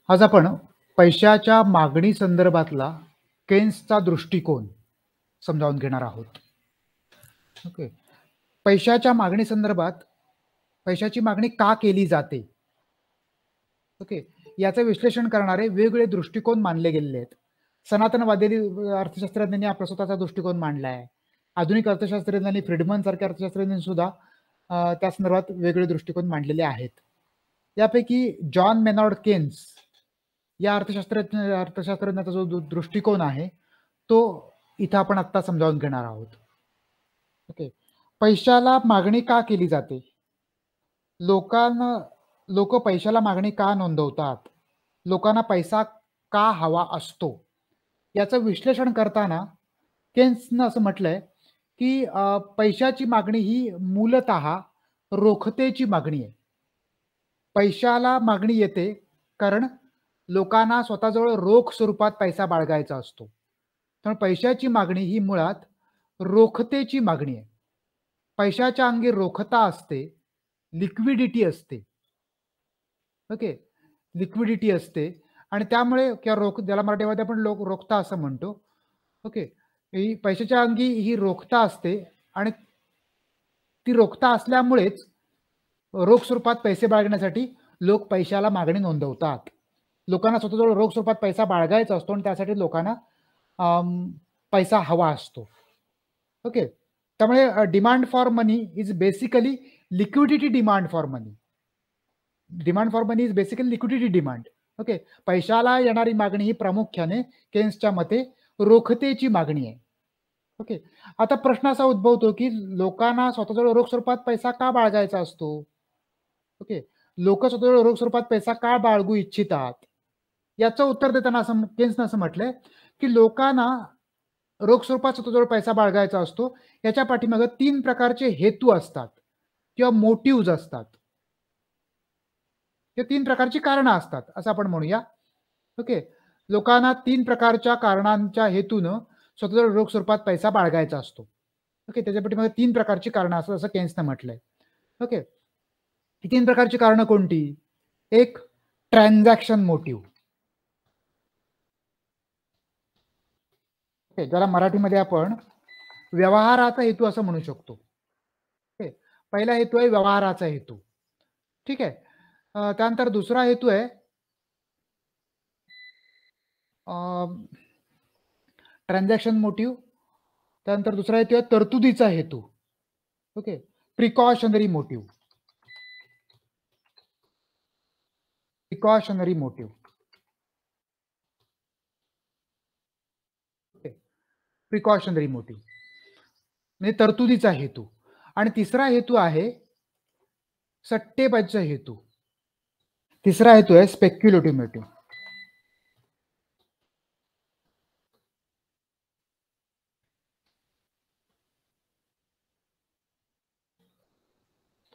आज आपण पैशाच्या मागणी संदर्भातला केन्सचा दृष्टिकोन समजावून घेणार आहोत. ओके. पैशाच्या मागणी संदर्भात पैशाची मागणी का केली जाते? ओके. याचं विश्लेषण करणारे वेगवेगळे दृष्टिकोन मानले गेलेले आहेत. सनातनवादी अर्थशास्त्रज्ञांनी आपला स्वतःचा दृष्टिकोन मांडला आहे. आधुनिक अर्थशास्त्रज्ञांनी फ्रीडमन सारख्या अर्थशास्त्रज्ञांनी सुद्धा त्या संदर्भात वेगवेगळे दृष्टिकोन मांडलेले आहेत. यापैकी जॉन मेनॉर्ड केन्स या अर्थशास्त्रज्ञाचा जो दृष्टिकोन आहे तो इथं आपण आत्ता समजावून घेणार आहोत. ओके. पैशाला मागणी का केली जाते? लोक पैशाला मागणी का नोंदवतात? लोकांना पैसा का हवा असतो? याचं विश्लेषण करताना केन्सनं असं म्हटलंय की पैशाची मागणी ही मूलतः रोखतेची मागणी आहे. पैशाला मागणी येते कारण लोकांना स्वतःजवळ रोख स्वरूपात पैसा बाळगायचा असतो. तर पैशाची मागणी ही मुळात रोखतेची मागणी आहे. पैशाच्या अंगी रोखता असते, लिक्विडिटी असते. ओके. लिक्विडिटी असते आणि त्यामुळे किंवा ज्याला मराठीमध्ये आपण रोखता असं म्हणतो. ओके. ही पैशाच्या अंगी ही रोखता असते आणि ती रोखता असल्यामुळेच रोख स्वरूपात पैसे बाळगण्यासाठी लोक पैशाला मागणी नोंदवतात. लोकांना स्वतःजवळ रोख स्वरूपात पैसा बाळगायचा असतो आणि त्यासाठी लोकांना पैसा हवा असतो. ओके. त्यामुळे demand for money is basically liquidity demand for money. Demand for money is basically liquidity demand. Okay. पैशाला येणारी मागणी ही प्रामुख्याने केन्सच्या मते रोखतेची मागणी आहे. ओके. आता प्रश्न असा उद्भवतो की लोकांना स्वतःजवळ रोख स्वरूपात पैसा का बाळगायचा असतो? ओके. लोक स्वतःजवळ रोख स्वरूपात पैसा का बाळगू इच्छितात? याचं उत्तर देताना असं केन्सनं असं म्हटलंय की लोकांना रोख स्वरूपात स्वतःजवळ पैसा बाळगायचा असतो. याच्या पाठीमागे 3 प्रकारचे हेतू असतात किंवा मोटिव्ज असतात. हे 3 प्रकारची कारणं असतात असं आपण म्हणूया. ओके. लोकांना 3 प्रकारच्या कारणांच्या हेतूनं स्वतःजवळ रोख स्वरूपात पैसा बाळगायचा असतो. ओके. त्याच्या पाठीमागे 3 प्रकारची कारणं असतात असं केन्सनं म्हटलंय. ओके. ही 3 प्रकारची कारणं कोणती? एक, ट्रान्झॅक्शन मोटिव्ह. ज्याला मराठीमध्ये आपण व्यवहाराचा हेतू असं म्हणू शकतो. पहिला हेतू आहे व्यवहाराचा हेतू. ठीक आहे. त्यानंतर दुसरा हेतू आहे ट्रान्झॅक्शन मोटिव्ह. त्यानंतर दुसरा हेतू आहे तरतुदीचा हेतू. Okay. Precautionary motive. Precautionary motive. Precautionary motive म्हणजे तरतुदीचा हेतू. आणि तिसरा हेतू आहे सट्टेबाजीचा हेतू. तिसरा हेतू आहे स्पेक्युलेटिव्ह मोटिव्ह.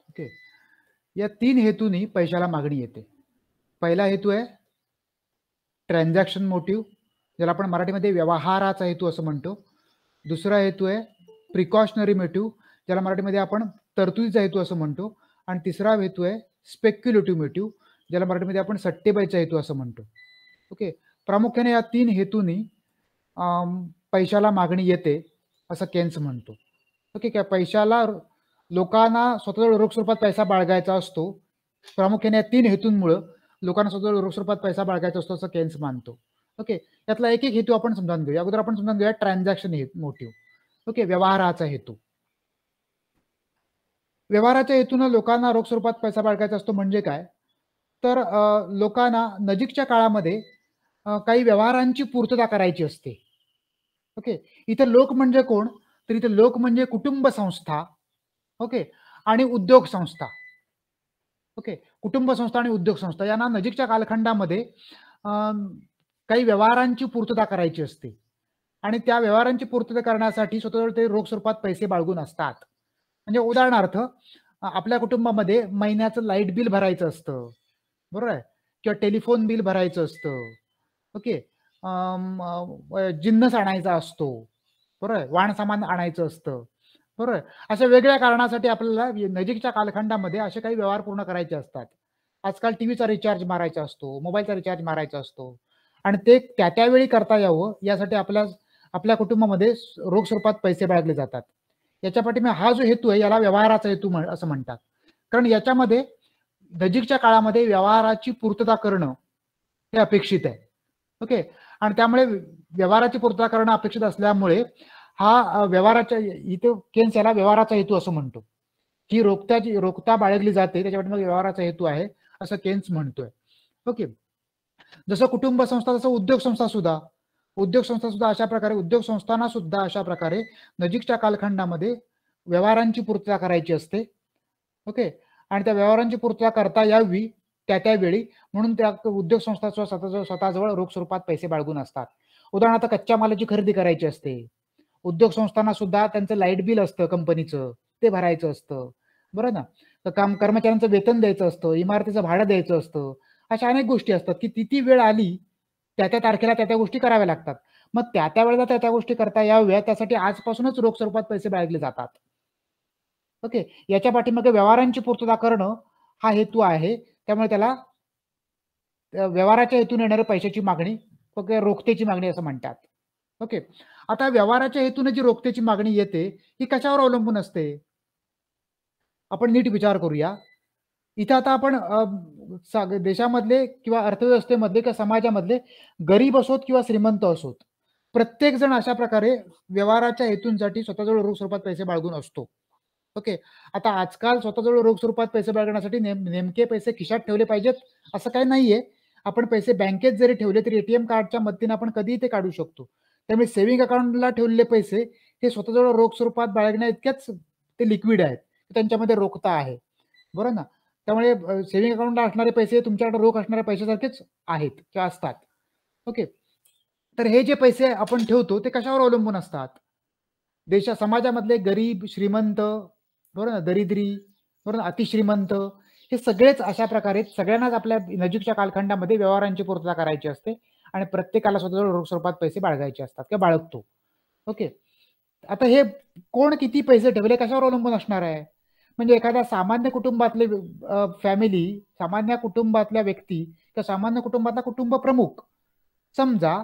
ओके. या 3 हेतूंनी पैशाला मागणी येते. पहिला हेतू आहे ट्रान्झॅक्शन मोटिव्ह, ज्याला आपण मराठीमध्ये व्यवहाराचा हेतू असं म्हणतो. दुसरा हेतू आहे प्रिकॉशनरी मोटिव्ह, ज्याला मराठीमध्ये आपण तरतुदीचा हेतू असं म्हणतो. आणि तिसरा हेतू आहे स्पेक्युलेटिव्ह मोटिव्ह, ज्याला मराठीमध्ये आपण सट्टेबाजीचा हेतू असं म्हणतो. ओके. प्रामुख्याने या 3 हेतूंनी पैशाला मागणी येते असं केन्स म्हणतो. ओके. काय पैशाला लोकांना स्वतःजवळ रोख स्वरूपात पैसा बाळगायचा असतो. प्रामुख्याने या 3 हेतूंमुळे लोकांना स्वतःजवळ रोख स्वरूपात पैसा बाळगायचा असतो असं केन्स मानतो. ओके. यातला एक एक हेतू आपण समजावून घेऊया. अगोदर आपण समजावून घेऊया ट्रान्झॅक्शन मोटिव्ह. ओके. व्यवहाराचा हेतू. व्यवहाराच्या हेतूनं लोकांना रोख स्वरूपात पैसा बाळगायचा असतो म्हणजे काय? तर लोकांना नजीकच्या काळामध्ये काही व्यवहारांची पूर्तता करायची असते. ओके. इथं लोक म्हणजे कोण? तर इथे लोक म्हणजे कुटुंब संस्था. ओके. आणि उद्योग संस्था. ओके. कुटुंब संस्था आणि उद्योग संस्था यांना नजीकच्या कालखंडामध्ये काही व्यवहारांची पूर्तता करायची असते आणि त्या व्यवहारांची पूर्तता करण्यासाठी स्वतःजवळ ते रोख स्वरूपात पैसे बाळगून असतात. म्हणजे उदाहरणार्थ आपल्या कुटुंबामध्ये महिन्याचं लाईट बिल भरायचं असतं, बरोबर आहे, किंवा टेलिफोन बिल भरायचं असतं. ओके. जिन्नस आणायचा असतो, बरोबर आहे, वाण सामान आणायचं असतं. बरोबर. अशा वेगळ्या कारणासाठी आपल्याला नजीकच्या कालखंडामध्ये असे काही व्यवहार पूर्ण करायचे असतात. आजकाल टीव्हीचा रिचार्ज मारायचा असतो, मोबाईलचा रिचार्ज मारायचा असतो आणि ते त्यावेळी करता यावं यासाठी आपल्या कुटुंबामध्ये रोख स्वरूपात पैसे बाळगले जातात. याच्या पाठीमागे हा जो हेतू आहे याला व्यवहाराचा हेतू असं म्हणतात. कारण याच्यामध्ये नजीकच्या काळामध्ये व्यवहाराची पूर्तता करणं हे अपेक्षित आहे. ओके. आणि त्यामुळे व्यवहाराची पूर्तता करणं अपेक्षित असल्यामुळे हा व्यवहाराच्या इथे केन्स याला व्यवहाराचा हेतू असं म्हणतो, की रोखता बाळगली जाते त्याच्या पाठीमागे व्यवहाराचा हेतू आहे असं केन्स म्हणतोय. ओके. जसं कुटुंब संस्था तसं उद्योग संस्था सुद्धा अशा प्रकारे उद्योग संस्थांना सुद्धा अशा प्रकारे नजीकच्या कालखंडामध्ये व्यवहारांची पूर्तता करायची असते. ओके. आणि त्या व्यवहारांची पूर्तता करता यावी त्यावेळी म्हणून त्या उद्योग संस्था स्वतःजवळ रोख स्वरूपात पैसे बाळगून असतात. उदाहरणार्थ कच्च्या मालाची खरेदी करायची असते. उद्योग संस्थांना सुद्धा त्यांचं लाईट बिल असतं कंपनीचं, ते भरायचं असतं. बरं ना. तर कर्मचाऱ्यांचं वेतन द्यायचं असतं, इमारतीचं भाडं द्यायचं असतं. अशा अनेक गोष्टी असतात की ती वेळ आली त्या तारखेला त्या गोष्टी कराव्या लागतात. मग त्या वेळेला त्या गोष्टी करता याव्या त्यासाठी आजपासूनच रोख स्वरूपात पैसे बाळगले जातात. ओके. याच्या पाठीमागे व्यवहारांची पूर्तता करणं हा हेतू आहे. त्यामुळे त्याला व्यवहाराच्या हेतून येणाऱ्या पैशाची मागणी रोखतेची मागणी असं म्हणतात. ओके. आता व्यवहाराच्या हेतूने जी रोखतेची मागणी येते ही कशावर अवलंबून असते? आपण नीट विचार करूया. इथं आता आपण देशामधले किंवा अर्थव्यवस्थेमधले किंवा समाजामधले गरीब असोत किंवा श्रीमंत असोत, प्रत्येक जण अशा प्रकारे व्यवहाराच्या हेतूंसाठी स्वतःजवळ रोख स्वरूपात पैसे बाळगून असतो. ओके. आता आजकाल स्वतःजवळ रोख स्वरूपात पैसे बाळगण्यासाठी नेमके पैसे खिशात ठेवले पाहिजेत असं काही नाहीये. आपण पैसे बँकेत जरी ठेवले तरी एटीएम कार्डच्या मदतीने आपण कधीही ते काढू शकतो. त्यामुळे सेव्हिंग अकाउंटला ठेवलेले पैसे हे स्वतःजवळ रोख स्वरूपात बाळगण्या इतक्याच ते लिक्विड आहेत. त्यांच्यामध्ये रोखता आहे. बरोबर ना. त्यामुळे सेव्हिंग अकाउंटला असणारे पैसे तुमच्याकडे रोख असणाऱ्या पैशासारखेच आहेत किंवा असतात. ओके. तर हे जे पैसे आपण ठेवतो ते कशावर अवलंबून असतात? समाजामधले गरीब, श्रीमंत, बरोबर ना, दरिद्री, बरोबर ना, अतिश्रीमंत हे सगळेच अशा प्रकारे सगळ्यांनाच आपल्या नजीकच्या कालखंडामध्ये व्यवहारांची पूर्तता करायची असते आणि प्रत्येकाला स्वतःजवळ रोख स्वरूपात पैसे बाळगायचे असतात किंवा बाळगतो. ओके. आता हे कोण किती पैसे ठेवले कशावर अवलंबून असणार आहे? म्हणजे एखाद्या सामान्य कुटुंबातले फॅमिली, सामान्य कुटुंबातल्या व्यक्ती किंवा सामान्य कुटुंबातला कुटुंब प्रमुख समजा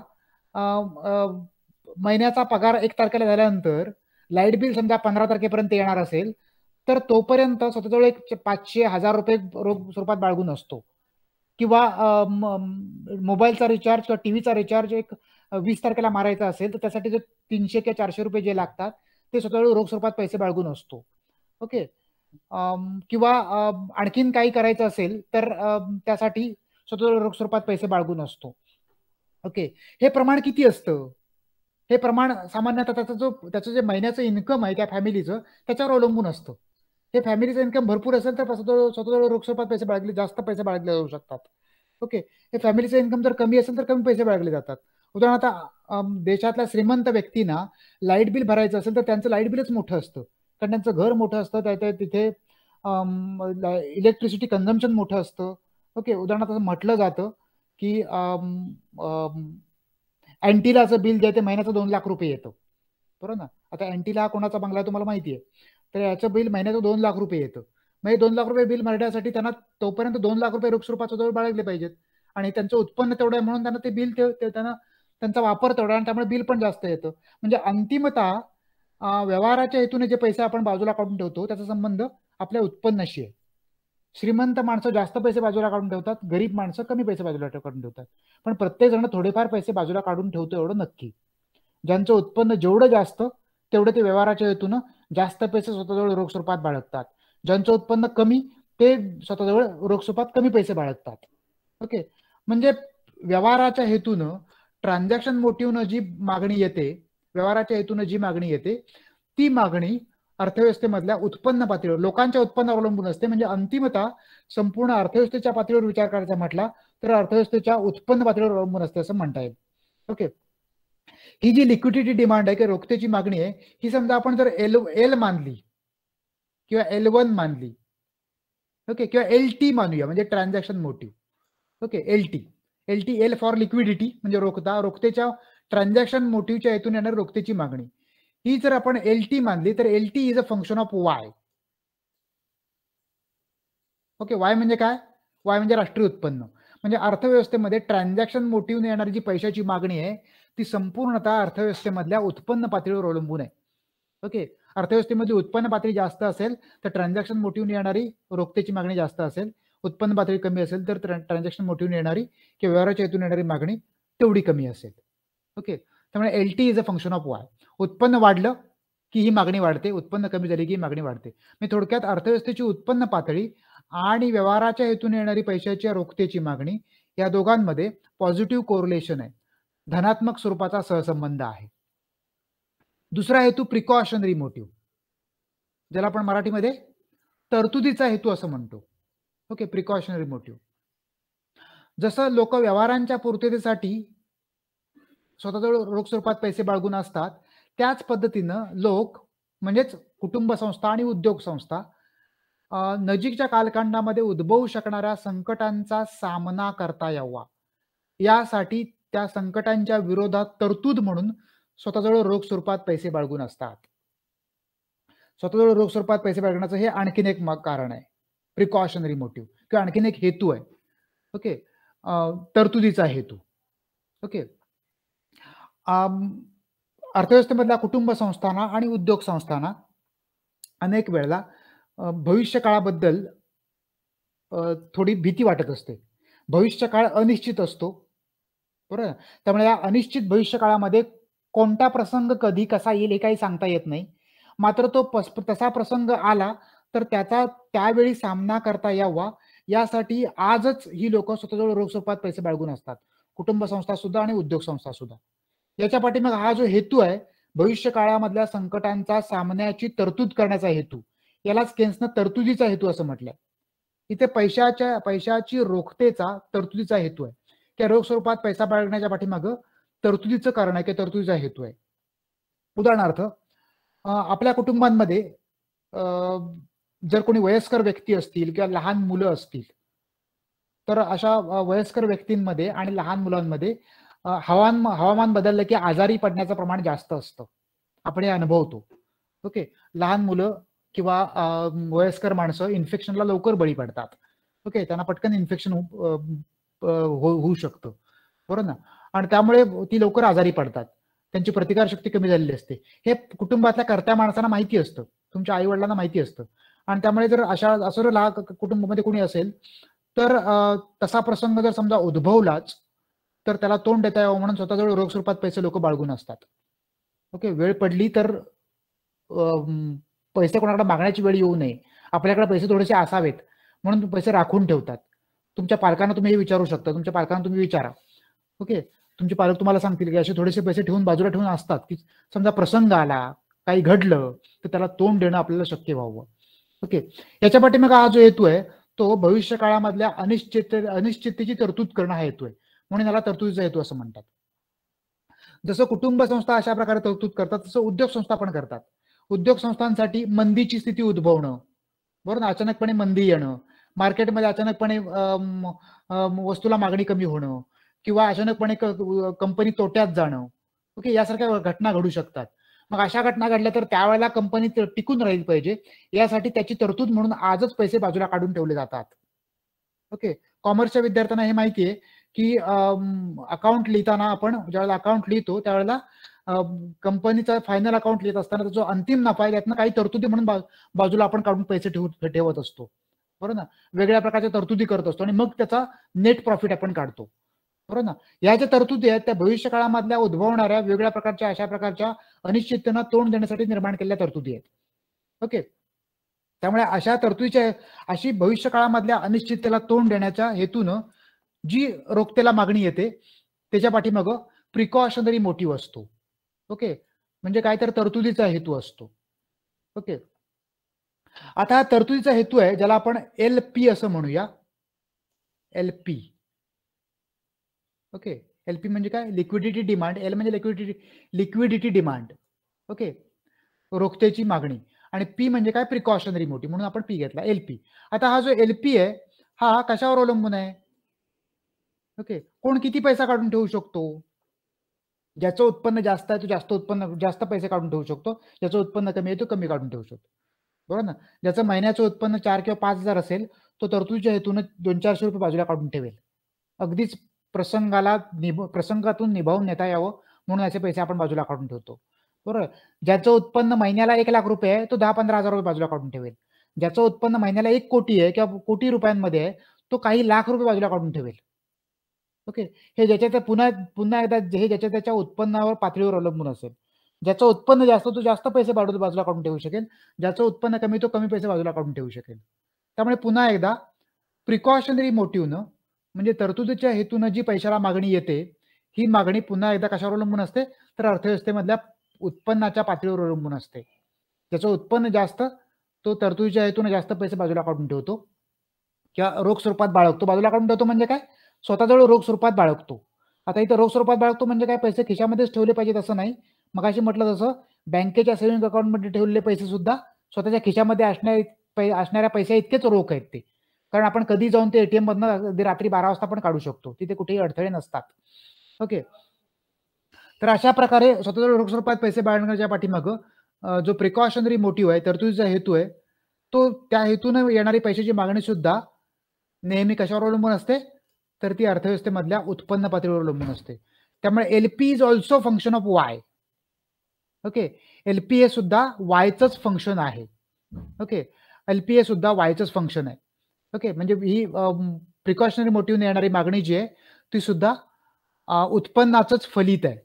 महिन्याचा पगार 1 तारखेला झाल्यानंतर लाईट बिल समजा 15 तारखेपर्यंत येणार असेल तर तोपर्यंत स्वतःजवळ एक 500-1000 रुपये रोख स्वरूपात बाळगून असतो. किंवा मोबाईलचा रिचार्ज किंवा टीव्हीचा रिचार्ज एक 20 तारखेला मारायचा असेल तर त्यासाठी जे 300 किंवा 400 रुपये जे लागतात ते स्वतःजवळ रोख स्वरूपात पैसे बाळगून असतो. ओके. किंवा आणखीन काही करायचं असेल तर त्यासाठी स्वतःजवळ रोख स्वरूपात पैसे बाळगून असतो. ओके. हे प्रमाण किती असतं? हे प्रमाण सामान्यतः त्याचं जे महिन्याचं इन्कम आहे त्या फॅमिलीचं त्याच्यावर अवलंबून असतं. हे फॅमिलीचं इन्कम भरपूर असेल तर स्वतःजवळ रोख स्वरूपात पैसे बाळगले जास्त पैसे बाळगले जाऊ शकतात. ओके. हे फॅमिलीचं इन्कम जर कमी असेल तर कमी पैसे बाळगले जातात. उदाहरणार्थ देशातल्या श्रीमंत व्यक्तींना लाईट बिल भरायचं असेल तर त्यांचं लाईट बिलच मोठं असतं. कारण त्यांचं घर मोठं असतं, तिथे इलेक्ट्रिसिटी कन्झम्पशन मोठं असतं. ओके. उदाहरणार्थ म्हटलं जातं की अँटिलाचं बिल जे आहे ते महिन्याचं 2 लाख रुपये येतं. बरोबर ना. आता अँटिला हा कोणाचा बंगला आहे तुम्हाला माहिती आहे. तर याचं बिल महिन्याचं 2 लाख रुपये येतं. मग हे 2 लाख रुपये बिल भरण्यासाठी त्यांना तोपर्यंत 2 लाख रुपये रोख स्वरूपात स्वतःजवळ बाळगले पाहिजेत आणि त्यांचं उत्पन्न तेवढं आहे म्हणून त्यांना ते बिल त्यांना त्यांचा वापर तेवढा आणि त्यामुळे बिल पण जास्त येतं. म्हणजे अंतिमतः व्यवहाराच्या हेतूने जे पैसे आपण बाजूला काढून ठेवतो त्याचा संबंध आपल्या उत्पन्नाशी आहे. श्रीमंत माणसं जास्त पैसे बाजूला काढून ठेवतात, गरीब माणसं कमी पैसे बाजूला काढून ठेवतात. पण प्रत्येक जण थोडेफार पैसे बाजूला काढून ठेवतो एवढं नक्की. ज्यांचं उत्पन्न जेवढं जास्त तेवढं ते व्यवहाराच्या हेतून जास्त पैसे स्वतःजवळ रोख स्वरूपात बाळगतात. ज्यांचं उत्पन्न कमी ते स्वतःजवळ रोख स्वरूपात कमी पैसे बाळगतात. ओके. म्हणजे व्यवहाराच्या हेतून ट्रान्झॅक्शन मोटिव्हनं जी मागणी येते, व्यवहाराच्या हेतून जी मागणी येते ती मागणी अर्थव्यवस्थेमधल्या उत्पन्न पातळीवर लोकांच्या उत्पन्नावर अवलंबून असते. म्हणजे अंतिमतः संपूर्ण अर्थव्यवस्थेच्या पातळीवर विचार करायचा म्हटला तर अर्थव्यवस्थेच्या उत्पन्न पातळीवर अवलंबून असते असं म्हणता येईल. ओके. ही जी लिक्विडिटी डिमांड आहे की रोखतेची मागणी आहे ही समजा आपण जर एल मानली किंवा L1 मानली, ओके, किंवा LT मानूया म्हणजे transaction motive. Okay. LT L for liquidity म्हणजे रोखतेच्या ट्रान्झॅक्शन मोटिव्हच्या हेतून येणारी रोखतेची मागणी. ही जर आपण LT मानली तर LT is a function of y. Okay, Y म्हणजे काय? वाय म्हणजे राष्ट्रीय उत्पन्न. म्हणजे अर्थव्यवस्थेमध्ये ट्रान्झॅक्शन मोटिव्हने येणारी जी पैशाची मागणी आहे ती संपूर्णतः अर्थव्यवस्थेमधल्या उत्पन्न पातळीवर अवलंबून आहे. ओके, अर्थव्यवस्थेमध्ये उत्पन्न पातळी जास्त असेल तर ट्रान्झॅक्शन मोटिव्हने येणारी रोखतेची मागणी जास्त असेल. उत्पन्न पातळी कमी असेल तर ट्रान्झॅक्शन मोटिव्हने येणारी किंवा व्यवहाराच्या हेतून येणारी मागणी तेवढी कमी असेल. ओके, त्यामुळे LT is a function of Y. उत्पन्न वाढलं की ही मागणी वाढते, उत्पन्न कमी झाली की ही मागणी वाढते. म्हणजे थोडक्यात अर्थव्यवस्थेची उत्पन्न पातळी आणि व्यवहाराच्या हेतून येणारी पैशाच्या रोखतेची मागणी या दोघांमध्ये पॉझिटिव्ह कोरिलेशन आहे, धनात्मक स्वरूपाचा सहसंबंध आहे. दुसरा हेतू प्रिकॉशनरी मोटिव्ह, ज्याला आपण मराठीमध्ये तरतुदीचा हेतू असं म्हणतो. Okay, precautionary motive. जसं लोक व्यवहारांच्या पूर्ततेसाठी स्वतःजवळ रोख स्वरूपात पैसे बाळगून असतात, त्याच पद्धतीनं लोक म्हणजेच कुटुंब संस्था आणि उद्योग संस्था नजीकच्या कालखंडामध्ये उद्भवू शकणाऱ्या संकटांचा सामना करता यावा यासाठी त्या संकटांच्या विरोधात तरतूद म्हणून स्वतःजवळ रोख स्वरूपात पैसे बाळगून असतात. स्वतःजवळ रोख स्वरूपात पैसे बाळगण्याचं हे आणखीन एक कारण आहे, प्रिकॉशनरी मोटिव्ह किंवा आणखीन एक हेतू आहे. ओके, तरतुदीचा हेतू. ओके, अर्थव्यवस्थेमधल्या कुटुंब संस्थांना आणि उद्योग संस्थांना अनेक वेळेला भविष्य काळाबद्दल थोडी भीती वाटत असते. भविष्य काळ अनिश्चित असतो, बरोबर. त्यामुळे या अनिश्चित भविष्य काळामध्ये कोणता प्रसंग कधी कसा येईल हे काही सांगता येत नाही. मात्र तो तसा प्रसंग आला तर त्याचा त्यावेळी सामना करता यावा यासाठी आजच ही लोक स्वतःजवळ रोख स्वरूपात पैसे बाळगून असतात, कुटुंब संस्था सुद्धा आणि उद्योग संस्था सुद्धा. याच्या पाठीमागे हा जो हेतू आहे, भविष्य काळामधल्या संकटांचा सामन्याची तरतूद करण्याचा हेतू, यालाच केन्सनं तरतुदीचा हेतू असं म्हटलंय. इथे पैशाची रोखतेचा तरतुदीचा हेतू आहे, की रोख स्वरूपात पैसा बाळगण्याच्या पाठीमागं तरतुदीचं कारण आहे, की तरतुदीचा हेतू आहे. उदाहरणार्थ, आपल्या कुटुंबांमध्ये जर कोणी वयस्कर व्यक्ती असतील किंवा लहान मुलं असतील तर अशा वयस्कर व्यक्तींमध्ये आणि लहान मुलांमध्ये हवामान बदललं की आजारी पडण्याचं प्रमाण जास्त असतं, आपण हे अनुभवतो. ओके, लहान मुलं किंवा वयस्कर माणसं इन्फेक्शनला लवकर बळी पडतात. ओके, त्यांना पटकन इन्फेक्शन होऊ शकतं, बरोबर ना. आणि त्यामुळे ती लवकर आजारी पडतात, त्यांची प्रतिकारशक्ती कमी झालेली असते. हे कुटुंबातल्या कर्त्या माणसांना माहिती असतं, तुमच्या आई वडिलांना माहिती असतं. आणि त्यामुळे जर असं लहान कुटुंबामध्ये कोणी असेल तर तसा प्रसंग जर समजा उद्भवलाच तर त्याला तोंड देता यावं म्हणून स्वतःजवळ रोख स्वरूपात पैसे लोक बाळगून असतात. ओके, वेळ पडली तर पैसे कोणाकडे मागण्याची वेळ येऊ नये, आपल्याकडे पैसे थोडेसे असावेत म्हणून पैसे राखून ठेवतात. तुमच्या पालकांना तुम्ही हे विचारू शकता, तुमच्या पालकांना तुम्ही विचारा. ओके, तुमचे पालक तुम्हाला सांगतील की असे थोडेसे पैसे ठेवून बाजूला ठेवून असतात की समजा प्रसंग आला, काही घडलं तर त्याला तोंड देणं आपल्याला शक्य व्हावं. ओके, याच्या पाठीमागे हा जो हेतू आहे तो भविष्य काळामधल्या अनिश्चिततेची तरतूद करणं हा हेतू आहे, म्हणून याला तरतुदीचा हेतू असं म्हणतात. जसं कुटुंब संस्था अशा प्रकारे तरतूद करतात तसं उद्योग संस्था पण करतात. उद्योग संस्थांसाठी मंदीची स्थिती उद्भवणं, बरोबर ना, अचानकपणे मंदी येणं, मार्केटमध्ये अचानकपणे वस्तूला मागणी कमी होणं किंवा अचानकपणे कंपनी तोट्यात जाणं, ओके, यासारख्या घटना घडू शकतात. मग अशा घटना घडल्या तर त्यावेळेला कंपनी टिकून राहिली पाहिजे यासाठी त्याची तरतूद म्हणून आजच पैसे बाजूला काढून ठेवले जातात. ओके, कॉमर्सच्या विद्यार्थ्यांना हे माहिती आहे की अकाउंट लिहिताना आपण ज्यावेळेला अकाउंट लिहितो त्यावेळेला कंपनीचा फायनल अकाउंट लिहित असताना जो अंतिम नफा आहे त्यातनं काही तरतुदी म्हणून बाजूला आपण काढून पैसे ठेवत असतो, बरोबर ना. वेगळ्या प्रकारच्या तरतुदी करत असतो आणि मग त्याचा नेट प्रॉफिट आपण काढतो, बरोबर ना. या ज्या तरतुदी आहेत त्या भविष्य काळामधल्या उद्भवणाऱ्या वेगळ्या प्रकारच्या अशा प्रकारच्या अनिश्चिततेला तोंड देण्यासाठी निर्माण केलेल्या तरतुदी आहेत. ओके, त्यामुळे अशा तरतुदीच्या अशी भविष्य काळामधल्या अनिश्चिततेला तोंड देण्याच्या हेतूनं जी रोखतेला मागणी येते त्याच्या पाठीमागं प्रिकॉशनरी मोटिव्ह असतो. ओके, म्हणजे काय तर तरतुदीचा हेतू असतो. ओके, आता हा तरतुदीचा हेतू आहे ज्याला आपण LP असं म्हणूया. LP. ओके, LP म्हणजे काय, लिक्विडिटी डिमांड. L म्हणजे लिक्विडिटी डिमांड. ओके, रोखतेची मागणी. आणि P म्हणजे काय, प्रिकॉशनरी मोटिव्ह, म्हणून आपण P घेतला, LP. आता हा जो LP आहे हा कशावर अवलंबून आहे? ओके, कोण किती पैसा काढून ठेवू शकतो? ज्याचं उत्पन्न जास्त आहे तो जास्त पैसे काढून ठेवू शकतो, ज्याचं उत्पन्न कमी आहे तो कमी काढून ठेवू शकतो, बरोबर ना. ज्याचं महिन्याचं उत्पन्न 4 किंवा 5,000 असेल तो तरतुदीच्या हेतून 200-400 रुपये बाजूला काढून ठेवेल. अगदीच प्रसंगातून निभावून नेता यावं म्हणून असे पैसे आपण बाजूला काढून ठेवतो, बरोबर. ज्याचं उत्पन्न महिन्याला 1,00,000 रुपये आहे तो 10-15,000 रुपये बाजूला काढून ठेवेल. ज्याचं उत्पन्न महिन्याला 1 कोटी आहे किंवा कोटी रुपयांमध्ये आहे तो काही लाख रुपये बाजूला काढून ठेवेल. ओके. हे ज्याच्या पुन्हा एकदा हे ज्याच्या त्याच्या उत्पन्नावर पातळीवर अवलंबून असेल. ज्याचं उत्पन्न जास्त तो जास्त पैसे बाजूला काढून ठेवू शकेल, ज्याचं उत्पन्न कमी तो कमी पैसे बाजूला काढून ठेवू शकेल. त्यामुळे पुन्हा एकदा प्रिकॉशनरी मोटिव्हनं म्हणजे तरतुदीच्या हेतून जी पैशाला मागणी येते ही मागणी पुन्हा एकदा कशावर अवलंबून असते तर अर्थव्यवस्थेमधल्या उत्पन्नाच्या पातळीवर अवलंबून असते. ज्याचं उत्पन्न जास्त तो तरतुदीच्या हेतून जास्त पैसे बाजूला काढून ठेवतो किंवा रोख स्वरूपात बाळगतो. बाजूला काढून ठेवतो म्हणजे काय, स्वतःजवळ रोख स्वरूपात बाळगतो. आता इथं रोख स्वरूपात बाळगतो म्हणजे काय, पैसे खिशामध्येच ठेवले पाहिजेत असं नाही. मगाशी म्हटलं तसं बँकेच्या सेव्हिंग अकाउंटमध्ये ठेवलेले पैसे सुद्धा स्वतःच्या खिशामध्ये असणाऱ्या पैसे इतकेच रोख आहेत ते. कारण आपण कधी जाऊन ते एटीएम मधनं रात्री 12 वाजता पण काढू शकतो, तिथे कुठेही अडथळे नसतात. ओके. तर अशा प्रकारे स्वतःजवळ रोख स्वरूपात पैसे बाळगण्याच्या पाठीमागं जो प्रिकॉशनरी मोटिव्ह आहे, तरतुदीचा हेतू आहे, तो त्या हेतून येणारी पैशाची मागणी सुद्धा नेहमी कशावर अवलंबून असते तर ती अर्थव्यवस्थेमधल्या उत्पन्न पातळीवर अवलंबून असते. त्यामुळे LP is also function of y. Okay. LP हे सुद्धा वायचंच फंक्शन आहे. ओके. एलपी हे सुद्धा वायचंच फंक्शन आहे. ओके. म्हणजे ही प्रिकॉशनरी मोटिव्हने येणारी मागणी जी आहे ती सुद्धा उत्पन्नाचंच फलित आहे,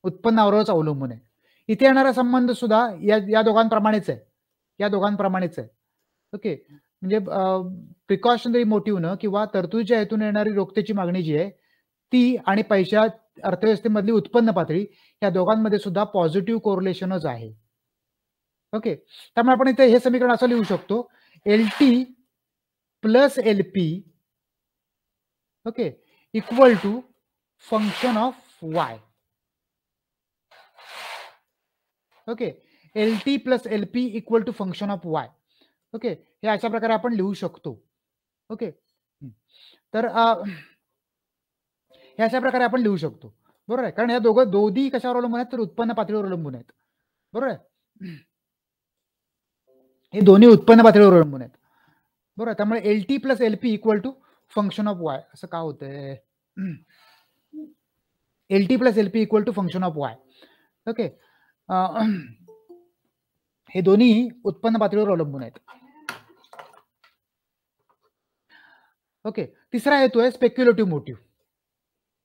उत्पन्नावरच अवलंबून आहे. इथे येणारा संबंध सुद्धा या दोघांप्रमाणेच आहे. ओके. म्हणजे प्रिकॉशनरी मोटिव्हनं किंवा तरतुदीच्या हेतून येणारी रोखतेची मागणी जी आहे ती आणि अर्थव्यवस्थेमधली उत्पन्न पातळी या दोघांमध्ये सुद्धा पॉझिटिव्ह कोरिलेशनच आहे. ओके. त्यामुळे आपण इथे हे समीकरण असं लिहू शकतो, LT plus LP okay equal to function of y. Okay. LT plus LP equal to function of y. Okay. हे अशा प्रकारे आपण लिहू शकतो. ओके. तर हे अशा प्रकारे आपण लिहू शकतो, बरोबर आहे. कारण या दोन्ही कशावर अवलंबून आहेत तर उत्पन्न पातळीवर अवलंबून आहेत, बरोबर आहे. हे दोन्ही उत्पन्न पातळीवर अवलंबून आहेत, बरोबर. त्यामुळे LT plus LP equal to function of y. असं का होतंय, LT plus LP equal to function of y. Okay. हे दोन्ही उत्पन्न पातळीवर अवलंबून आहेत. ओके. तिसरा हेतू आहे स्पेक्युलेटिव्ह मोटिव्ह.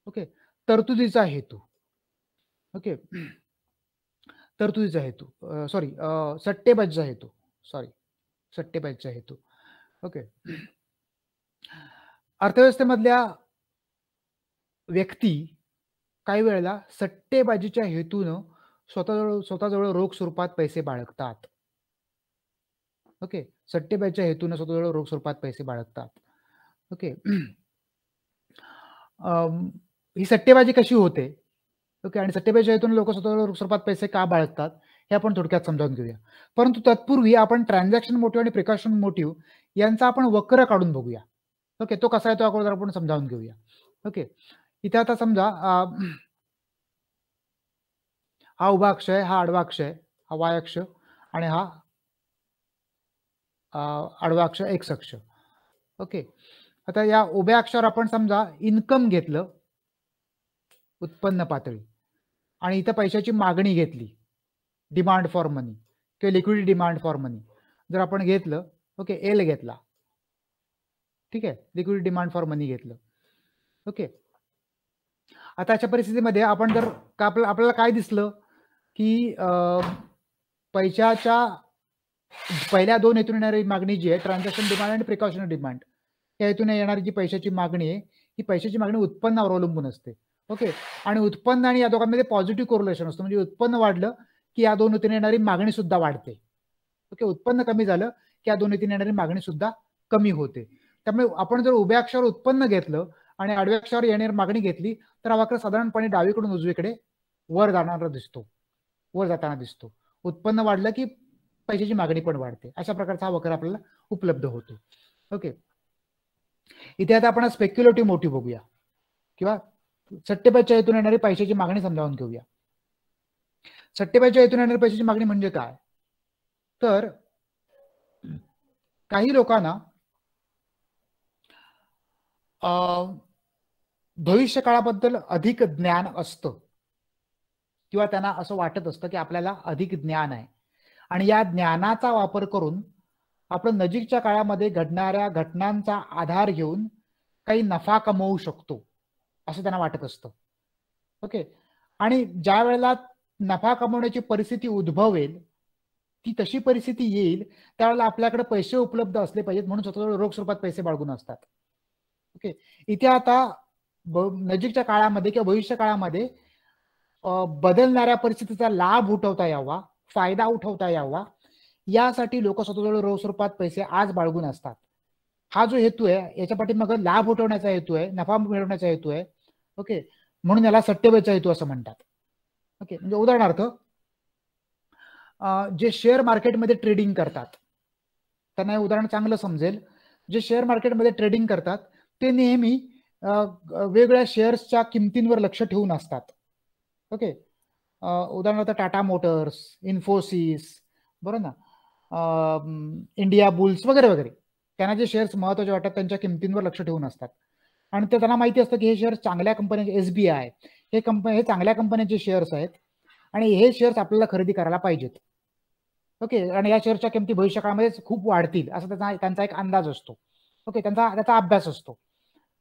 ओके. तरतुदीचा हेतू. ओके. तरतुदीचा हेतू सट्टेबाजीचा हेतू. ओके. अर्थव्यवस्थेमधल्या व्यक्ती काही वेळेला सट्टेबाजीच्या हेतून स्वतःजवळ रोख स्वरूपात पैसे बाळगतात. ओके. सट्टेबाजीच्या हेतून स्वतःजवळ रोख स्वरूपात पैसे बाळगतात. ओके. ही सट्टेबाजी कशी होते, ओके, आणि सट्टेबाजीच्या हेतून लोक स्वतःजवळ रोख स्वरूपात पैसे का बाळगतात हे आपण थोडक्यात समजावून घेऊया. परंतु तत्पूर्वी आपण ट्रान्झॅक्शन मोटिव्ह आणि प्रिकॉशन मोटिव्ह यांचा आपण वक्र काढून बघूया. ओके. तो कसा आहे तो अगोदर आपण समजावून घेऊया. ओके. इथे आता समजा हा उभा अक्ष आहे, हा आडवा अक्ष आहे, हा वाय अक्ष आणि हा आडवा अक्ष एक्स अक्ष. ओके. आता या उभ्या अक्षावर आपण समजा इन्कम घेतलं, उत्पन्न पातळी, आणि इथं पैशाची मागणी घेतली, डिमांड फॉर मनी किंवा लिक्विडिटी डिमांड फॉर मनी जर आपण घेतलं, ओके, एल घेतला, ठीक आहे, लिक्विडिटी डिमांड फॉर मनी घेतलं. ओके. आता अशा परिस्थितीमध्ये आपण जर आपल्याला काय दिसलं की पैशाच्या पहिल्या दोन हेतून येणारी मागणी जी आहे ट्रान्झॅक्शन डिमांड आणि प्रिकॉशनरी डिमांड या हेतून येणारी जी पैशाची मागणी आहे ही पैशाची मागणी उत्पन्नावर अवलंबून असते. ओके. आणि उत्पन्न आणि या दोघांमध्ये पॉझिटिव्ह कोरिलेशन असतं, म्हणजे उत्पन्न वाढलं की या दोन हेतून येणारी मागणी सुद्धा वाढते. ओके. उत्पन्न कमी झालं की या दोन हेतून येणारी मागणी सुद्धा कमी होते. त्यामुळे आपण जर उभ्या अक्षावर उत्पन्न घेतलं आणि आडव्या अक्षावर येणारी मागणी घेतली तर हा वक्र साधारणपणे डावीकडून उजवीकडे वर जाताना दिसतो. उत्पन्न वाढलं की पैशाची मागणी पण वाढते. अशा प्रकारचा हा वक्र आपल्याला उपलब्ध होतो. ओके. इथे आता आपण स्पेक्युलेटिव्ह मोटिव्ह बघूया किंवा सट्टेबाजीच्या हेतून येणारी पैशाची मागणी समजावून घेऊया. सट्टेबाजीच्या हेतून येणारी पैशाची मागणी म्हणजे काय? तर काही लोकांना भविष्य काळाबद्दल अधिक ज्ञान असतं किंवा त्यांना असं वाटत असतं की आपल्याला अधिक ज्ञान आहे आणि या ज्ञानाचा वापर करून आपण नजीकच्या काळामध्ये घडणाऱ्या घटनांचा आधार घेऊन काही नफा कमवू शकतो असं त्यांना वाटत असतं. ओके. आणि ज्या वेळेला नफा कमवण्याची परिस्थिती उद्भवेल, ती तशी परिस्थिती येईल त्यावेळेला आपल्याकडे पैसे उपलब्ध असले पाहिजेत म्हणून स्वतःजवळ रोख स्वरूपात पैसे बाळगून असतात. ओके. इथे आता नजीकच्या काळामध्ये किंवा भविष्य काळामध्ये बदलणाऱ्या परिस्थितीचा लाभ उठवता यावा, फायदा उठवता यावा, यासाठी लोक स्वतःजवळ रोख स्वरूपात पैसे आज बाळगून असतात. हा जो हेतू आहे याच्या पाठीमागे लाभ उठवण्याचा हेतू आहे, नफा मिळवण्याचा हेतू आहे. ओके. म्हणून याला सट्टेबाजीचा हेतू असं म्हणतात. ओके. म्हणजे उदाहरणार्थ जे शेअर मार्केटमध्ये ट्रेडिंग करतात त्यांना हे उदाहरण चांगलं समजेल. जे शेअर मार्केटमध्ये ट्रेडिंग करतात ते नेहमी वेगवेगळ्या शेअर्सच्या किमतींवर लक्ष ठेवून असतात. ओके. उदाहरणार्थ टाटा मोटर्स, इन्फोसिस, बरोबर ना, इंडिया बुल्स वगैरे वगैरे, त्यांना जे शेअर्स महत्वाचे वाटतात त्यांच्या किमतींवर लक्ष ठेवून असतात आणि ते त्यांना माहिती असतं की हे शेअर्स चांगल्या कंपन्यांचे, SBI हे चांगल्या कंपन्यांचे शेअर्स आहेत आणि हे शेअर्स आपल्याला खरेदी करायला पाहिजेत. ओके. आणि या शेअरच्या किमती भविष्य काळामध्ये खूप वाढतील असा त्यांचा एक अंदाज असतो. ओके. त्याचा अभ्यास असतो.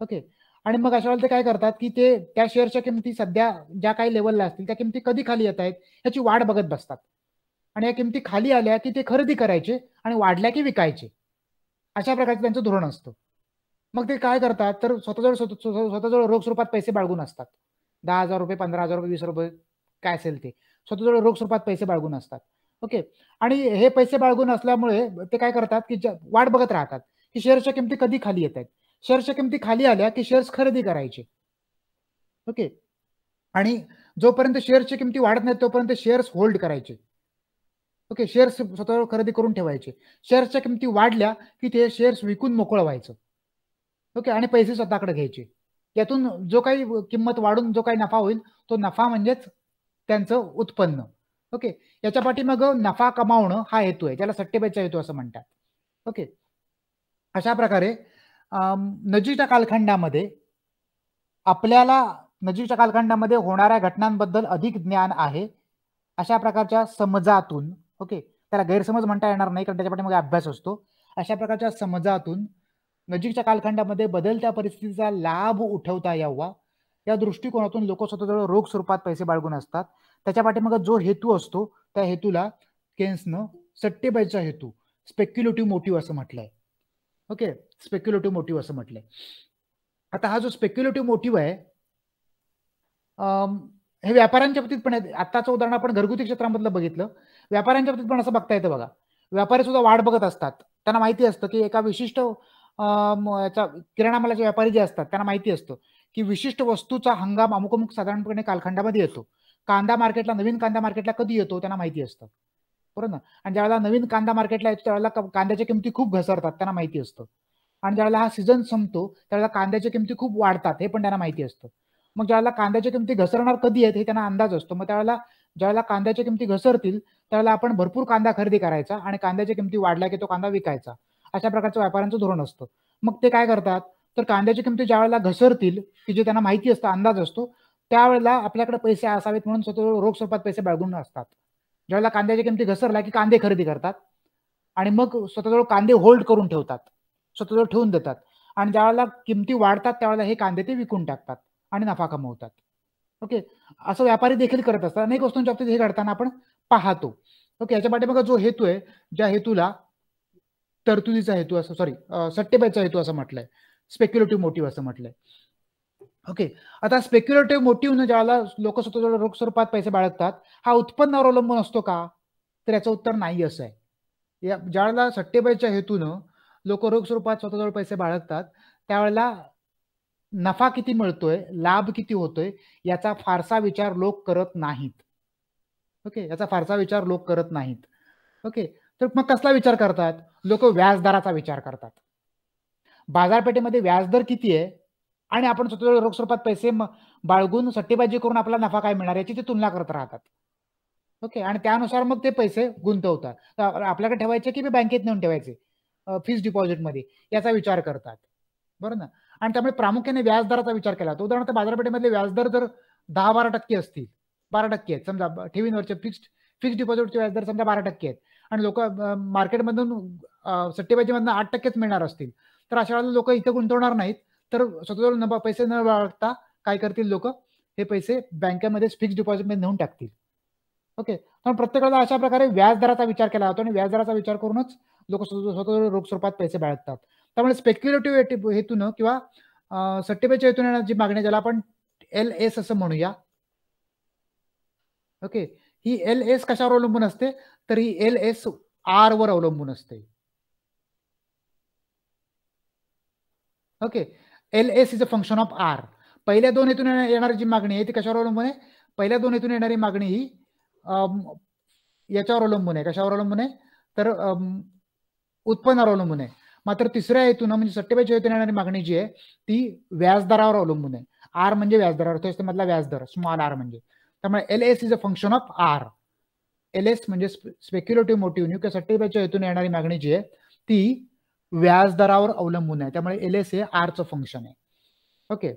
ओके. आणि मग अशा वेळेला ते काय करतात की ते त्या शेअरच्या किमती सध्या ज्या काही लेवलला असतील त्या किमती कधी खाली येत आहेत याची वाट बघत बसतात आणि या किमती खाली आल्या की ते खरेदी करायचे आणि वाढल्या की विकायचे. अशा प्रकारचं त्यांचं धोरण असतं. मग ते काय करतात तर स्वतःजवळ रोख स्वरूपात पैसे बाळगून असतात. 10,000 रुपये, 15,000 रुपये, 20 रुपये काय असेल ते स्वतःजवळ रोख स्वरूपात पैसे बाळगून असतात. ओके. आणि हे पैसे बाळगून असल्यामुळे ते काय करतात की वाट बघत राहतात की शेअरच्या किमती कधी खाली येत आहेत. शेअर्सच्या किमती खाली आल्या की शेअर्स खरेदी करायचे. ओके. आणि जोपर्यंत शेअर्सची किमती वाढत नाही तोपर्यंत शेअर्स होल्ड करायचे. ओके. शेअर्स स्वतःवर खरेदी करून ठेवायचे. शेअर्सच्या किमती वाढल्या की ते शेअर्स विकून मोकळं व्हायचं. ओके. आणि पैसे स्वतःकडे घ्यायचे. यातून जो काही किंमत वाढून जो काही नफा होईल तो नफा म्हणजेच त्यांचं उत्पन्न. ओके. याच्या पाठीमाग नफा कमावणं हा हेतू आहे, ज्याला सट्टेबाजीचा हेतू असं म्हणतात. ओके. अशा प्रकारे नजीकच्या कालखंडामध्ये आपल्याला नजीकच्या कालखंडामध्ये होणाऱ्या घटनांबद्दल अधिक ज्ञान आहे अशा प्रकारच्या समजातून, ओके, त्याला गैरसमज म्हणता येणार नाही कारण त्याच्या पाठीमागे अभ्यास असतो. अशा प्रकारच्या समजातून नजीकच्या कालखंडामध्ये बदलत्या परिस्थितीचा लाभ उठवता यावा या दृष्टिकोनातून लोक स्वतःजवळ रोख स्वरूपात पैसे बाळगून असतात. त्याच्या पाठीमागे जो हेतू असतो त्या हेतूला केन्सनं सट्टेबाजीचा हेतू, स्पेक्युलेटिव्ह मोटिव्ह असं म्हटलंय. ओके. स्पेक्युलेटिव्ह मोटिव्ह असं म्हटलंय. आता हा जो स्पेक्युलेटिव्ह मोटिव्ह आहे हे व्यापाऱ्यांच्या बाबतीत पण आहे. आताचं उदाहरण आपण घरगुती क्षेत्रामधलं बघितलं. व्यापाऱ्यांच्या बाबतीत पण असं बघता येतं बघा. व्यापारी सुद्धा वाट बघत असतात. त्यांना माहिती असतं की एका विशिष्ट किराणा मालाचे व्यापारी जे असतात त्यांना माहिती असतं की विशिष्ट वस्तूचा हंगाम अमुक अमुक साधारणपणे कालखंडामध्ये येतो. कांदा मार्केटला, नवीन कांदा मार्केटला कधी येतो त्यांना माहिती असतं, बरोबर ना. आणि ज्यावेळेला नवीन कांदा मार्केटला येतो त्यावेळेला कांद्याच्या किमती खूप घसरतात त्यांना माहिती असतं. आणि ज्यावेळेला हा सीझन संपतो त्यावेळेला कांद्याच्या किमती खूप वाढतात हे पण त्यांना माहिती असतं. मग ज्यावेळेला कांद्याच्या किमती घसरणार कधी आहेत हे त्यांना अंदाज असतो. मग त्यावेळेला ज्यावेळेला कांद्याच्या किमती घसरतील त्यावेळेला आपण भरपूर कांदा खरेदी करायचा आणि कांद्याच्या किमती वाढल्या की तो कांदा विकायचा. अशा प्रकारचं व्यापाऱ्यांचं धोरण असतं. मग ते काय करतात तर कांद्याच्या किमती ज्यावेळेला घसरतील की जे त्यांना माहिती असतं, अंदाज असतो, त्यावेळेला आपल्याकडे पैसे असावेत म्हणून स्वतः रोख स्वरूपात पैसे बाळगून असतात. ज्यावेळेला कांद्याच्या किमती घसरल्या की कांदे खरेदी करतात आणि मग स्वतःजवळ कांदे होल्ड करून ठेवतात, स्वतःजवळ ठेवून देतात. आणि ज्यावेळेला किमती वाढतात त्यावेळेला हे कांदे ते विकून टाकतात आणि नफा कमवतात. ओके. असं व्यापारी देखील करत असतात. अनेक वस्तूंच्या बाबतीत हे घडताना आपण पाहतो. ओके. याच्या पाठीमागे जो हेतू आहे, ज्या हेतूला तरतुदीचा हेतू असं, सॉरी, सट्टेबाजीचा हेतू असं म्हटलंय, स्पेक्युलेटिव्ह मोटिव्ह असं म्हटलंय. ओके. आता स्पेक्युलेटिव्ह मोटिव्हनं ज्याला लोक स्वतःजवळ रोख स्वरूपात पैसे बाळगतात हा उत्पन्नावर अवलंबून असतो का तर याचं उत्तर नाही असं आहे. ज्यावेळेला सट्टेबाजीच्या हेतूनं लोक रोख स्वरूपात स्वतःजवळ पैसे बाळगतात त्यावेळेला नफा किती मिळतोय, लाभ किती होतोय याचा फारसा विचार लोक करत नाहीत. ओके. याचा फारसा विचार लोक करत नाहीत. ओके. तर मग कसला विचार करतात लोक? व्याजदराचा विचार करतात. बाजारपेठेमध्ये व्याजदर किती आहे आणि आपण स्वतः रोख स्वरूपात पैसे बाळगून सट्टेबाजी करून आपला नफा काय मिळणार याची ते तुलना करत राहतात. ओके, आणि त्यानुसार मग ते पैसे गुंतवतात. आपल्याकडे ठेवायचे की बँकेत नेऊन ठेवायचे फिक्स डिपॉझिटमध्ये याचा विचार करतात. बरं ना. आणि त्यामुळे प्रामुख्याने व्याजदराचा विचार केला जातो. उदाहरणार्थ बाजारपेठेमधले व्याजदर जर 10-12% असतील, 12% आहेत समजा, ठेवींवरचे फिक्स डिपॉझिटचे व्याजदर समजा 12% आहेत आणि लोक मार्केटमधून सट्टेबाजीमधून 8%च मिळणार असतील, तर अशा वेळेला लोक इथे गुंतवणार नाहीत, तर स्वतःजवळ पैसे न बाळगता काय करतील लोक, हे पैसे बँकेमध्ये फिक्स डिपॉझिटमध्ये नेऊन टाकतील. ओके, पण प्रत्येकाला अशा प्रकारे व्याजदराचा विचार केला जातो आणि व्याजदराचा विचार करूनच लोक स्वतः रोख स्वरूपात पैसे बाळगतात. त्यामुळे स्पेक्युलेटिव्ह हेतून किंवा सट्टेबाजी हेतून येणारी जी मागणी, ज्याला आपण LS असं म्हणूया. ओके, ही LS कशावर अवलंबून असते, तर ही LS R वर अवलंबून असते. Okay, LS is a function of R. पहिल्या दोन हेतून येणारी जी मागणी आहे ती कशावर अवलंबून आहे, पहिल्या दोन हेतून येणारी मागणी ही याच्यावर अवलंबून आहे. कशावर अवलंबून आहे, तर उत्पन्नावर अवलंबून आहे. मात्र तिसऱ्या हेतून म्हणजे सट्टेबाजी हेतून येणारी मागणी जी आहे ती व्याजदरावर अवलंबून आहे. R म्हणजे व्याजदर, अर्थव्यवस्थेमधला व्याजदर, स्मॉल r म्हणजे. त्यामुळे LS is a function of R. LS म्हणजे स्पेक्युलेटिव्ह मोटिव्ह किंवा सट्टेबाजीच्या हेतून येणारी मागणी जी आहे ती व्याजदरावर अवलंबून आहे. त्यामुळे LS हे R चं फंक्शन आहे. ओके,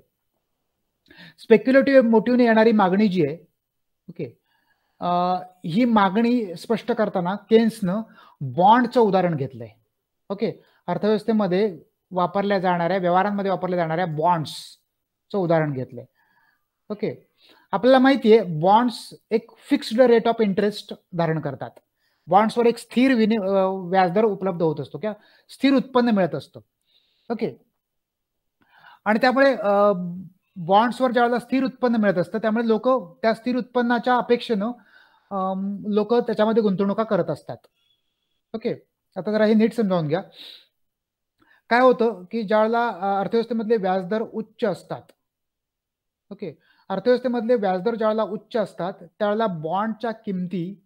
स्पेक्युलेटिव्ह मोटिव्हने येणारी मागणी जी आहे, ओके, ही मागणी स्पष्ट करताना केन्सनं बॉन्डचं उदाहरण घेतलंय. ओके, अर्थव्यवस्थेमध्ये वापरल्या जाणाऱ्या, व्यवहारांमध्ये वापरल्या जाणाऱ्या बॉन्ड्सचं उदाहरण घेतलंय. ओके, आपल्याला माहिती आहे बॉन्ड्स एक फिक्स्ड रेट ऑफ इंटरेस्ट धारण करतात. बॉन्ड्सवर एक स्थिर व्याजदर उपलब्ध होत असतो किंवा स्थिर उत्पन्न मिळत असतं. ओके, आणि त्यामुळे बॉन्ड्सवर ज्यावेळेला स्थिर उत्पन्न मिळत असतं त्यामुळे लोक त्या स्थिर उत्पन्नाच्या अपेक्षेनं लोक त्याच्यामध्ये गुंतवणुका करत असतात. ओके, आता जरा हे नीट समजावून घ्या. काय होतं की ज्यावेळेला अर्थव्यवस्थेमधले व्याजदर उच्च असतात, ओके, अर्थव्यवस्थेमधले व्याजदर ज्यावेळेला उच्च असतात त्यावेळेला बॉन्डच्या किमती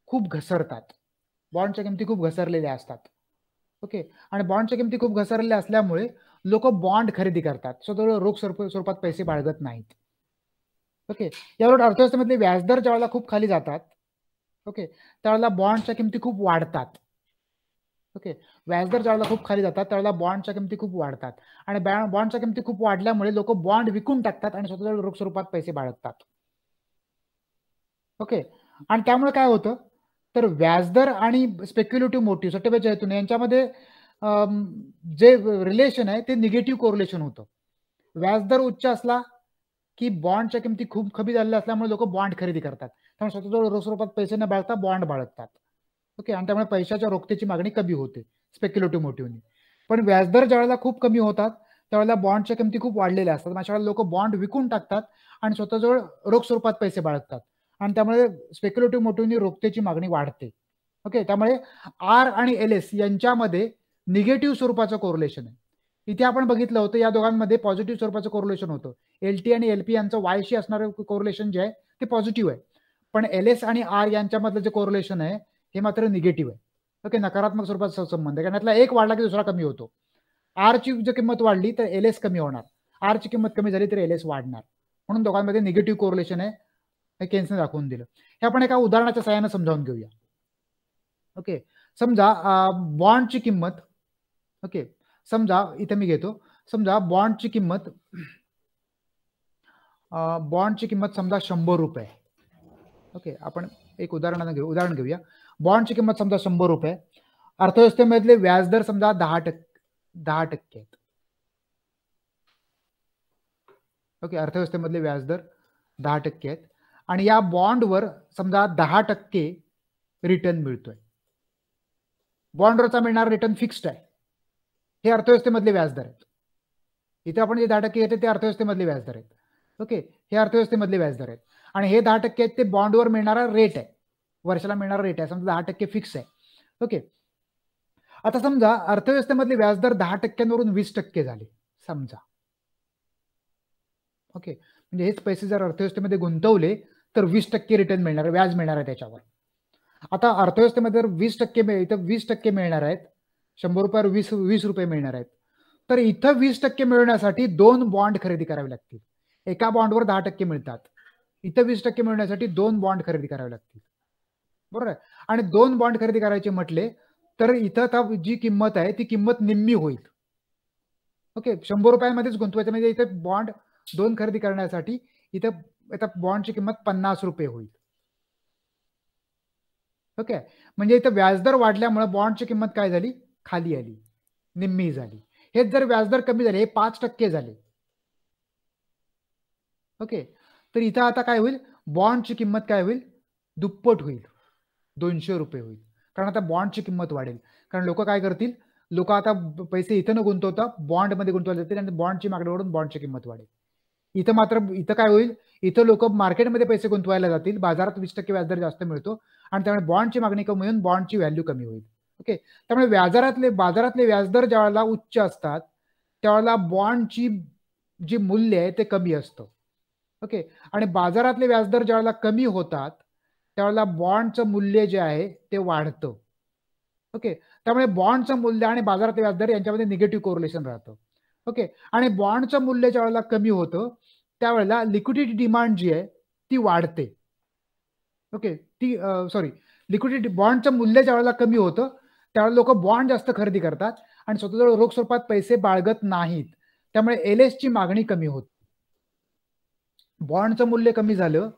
खूप घसरतात. बॉन्डच्या किमती खूप घसरलेल्या असतात. ओके, आणि बॉन्डच्या किमती खूप घसरलेल्या असल्यामुळे लोक बॉन्ड खरेदी करतात, स्वतः रोख स्वरूपात पैसे बाळगत नाहीत. ओके, यावर अर्थव्यवस्थेमधले व्याजदर ज्यावेळेला खूप खाली जातात, ओके, त्यावेळेला बॉन्डच्या किमती खूप वाढतात. ओके, व्याजदर ज्यावेळेला खूप खाली जातात त्यावेळेला बॉन्डच्या किमती खूप वाढतात आणि बॉन्डच्या किमती खूप वाढल्यामुळे लोक बॉन्ड विकून टाकतात आणि स्वतः रोख स्वरूपात पैसे बाळगतात. ओके, आणि त्यामुळे काय होतं, तर व्याजदर आणि स्पेक्युलेटिव्ह मोटिव्ह सट्टेबाजी हेतून यांच्यामध्ये जे रिलेशन आहे ते निगेटिव्ह कोरिलेशन होतं. व्याजदर उच्च असला की बॉन्डच्या किमती खूप कमी झालेल्या असल्यामुळे लोक बॉन्ड खरेदी करतात, त्यामुळे स्वतःजवळ रोख स्वरूपात पैसे न बाळगता बॉन्ड बाळगतात. ओके, आणि त्यामुळे पैशाच्या रोखतेची मागणी कमी होते स्पेक्युलेटिव्ह मोटिव्हने. पण व्याजदर ज्यावेळेला खूप कमी होतात त्यावेळेला बॉन्डच्या किमती खूप वाढलेल्या असतात, अशा वेळेला लोक बॉन्ड विकून टाकतात आणि स्वतःजवळ रोख स्वरूपात पैसे बाळगतात आणि त्यामुळे स्पेक्युलेटिव्ह मोटिव्हने रोखतेची मागणी वाढते. ओके, त्यामुळे R आणि LS यांच्यामध्ये निगेटिव्ह स्वरूपाचं कोरिलेशन आहे. इथे आपण बघितलं होतं या दोघांमध्ये पॉझिटिव्ह स्वरूपाचं कोरिलेशन होतं. LT आणि LP यांचं वायशी असणारं कोरिलेशन जे आहे ते पॉझिटिव्ह आहे, पण LS आणि R यांच्यामधलं जे कोरिलेशन आहे हे मात्र निगेटिव्ह आहे. ओके, नकारात्मक स्वरूपाचा संबंध आहे, कारण यातला एक वाढला की दुसरा कमी होतो. R ची जर किंमत वाढली तर LS कमी होणार, R ची किंमत कमी झाली तर LS वाढणार, म्हणून दोघांमध्ये निगेटिव्ह कोरिलेशन आहे, हे केन्सने दाखवून दिलं. हे आपण एका उदाहरणाच्या सहाय्याने समजावून घेऊया. ओके, समजा बॉन्डची किंमत, ओके, समजा इथे मी घेतो, समजा बॉन्डची किंमत समजा 100 रुपये. ओके, आपण एक उदाहरण घेऊया. बॉन्डची किंमत समजा 100 रुपये, अर्थव्यवस्थेमधले व्याजदर समजा 10% आहेत. ओके, अर्थव्यवस्थेमधले व्याजदर 10% आहेत आणि या बॉन्डवर समजा 10% रिटर्न मिळतोय. बॉन्डवरचा मिळणारा रिटर्न फिक्स्ड आहे, हे अर्थव्यवस्थेमधले व्याजदर आहेत. इथे आपण जे 10% येते ते अर्थव्यवस्थेमधले व्याजदर आहेत. ओके, हे अर्थव्यवस्थेमधले व्याजदर आहेत आणि हे 10% आहेत ते बॉन्डवर मिळणारा रेट आहे, वर्षाला मिळणारा रेट आहे, समजा 10% फिक्स आहे. ओके, आता समजा अर्थव्यवस्थेमधले व्याजदर 10%वरून 20% झाले समजा. ओके, म्हणजे हेच पैसे जर अर्थव्यवस्थेमध्ये गुंतवले तर 20% रिटर्न मिळणार, व्याज मिळणार आहे त्याच्यावर. आता अर्थव्यवस्थेमध्ये जर 20% 20% मिळणार आहेत, 100 रुपयावर 20 रुपये मिळणार आहेत, तर इथं 20% मिळवण्यासाठी 2 बॉन्ड खरेदी करावे लागतील. एका बॉन्डवर 10% मिळतात. इथं 20% मिळवण्यासाठी 2 बॉन्ड खरेदी करावे लागतील. बरोबर आहे. आणि 2 बॉन्ड खरेदी करायचे म्हटले तर इथं जी किंमत आहे ती किंमत निम्मी होईल. ओके, 100 रुपयांमध्येच गुंतवायचं म्हणजे इथे बॉन्ड 2 खरेदी करण्यासाठी इथं बॉन्डची किंमत 50 रुपये होईल. ओके, म्हणजे इथं व्याजदर वाढल्यामुळे बॉन्डची किंमत काय झाली? खाली आली, निम्मी झाली. हेच जर व्याजदर कमी झाले, हे 5% झाले. ओके, तर इथं आता काय होईल? बॉन्डची किंमत काय होईल? दुप्पट होईल, 200 रुपये होईल. कारण आता बॉन्डची किंमत वाढेल. कारण लोक काय करतील? लोक आता पैसे इथं न गुंतवता बॉन्डमध्ये गुंतवायला जातील आणि बॉन्डची मागणी वाढून बॉन्डची किंमत वाढेल. इथं काय होईल? इथं लोक मार्केटमध्ये पैसे गुंतवायला जातील, बाजारात 20% व्याजदर जास्त मिळतो आणि त्यामुळे बॉन्डची मागणी कमी होऊन बॉन्डची व्हॅल्यू कमी होईल. ओके, त्यामुळे बाजारातले व्याजदर ज्यावेळेला उच्च असतात त्यावेळेला बॉन्डची जी मूल्य आहे ते कमी असतं. ओके, आणि बाजारातले व्याजदर ज्यावेळेला कमी होतात त्यावेळेला बॉन्डचं मूल्य जे आहे ते वाढतं. ओके, त्यामुळे बॉन्डचं मूल्य आणि बाजारातले व्याजदर यांच्यामध्ये निगेटिव्ह कोरिलेशन राहतं. ओके, आणि बॉन्डचं मूल्य ज्यावेळेला कमी होतं त्यावेळेला लिक्विडिटी डिमांड जी आहे ती वाढते. ओके, लिक्विडिटी बॉन्डचं मूल्य ज्यावेळेला कमी होतं त्यावेळेला लोक बॉन्ड जास्त खरेदी करतात आणि स्वतःजवळ रोख स्वरूपात पैसे बाळगत नाहीत. त्यामुळे एलएसची मागणी कमी होते. बॉन्डचं मूल्य कमी झालं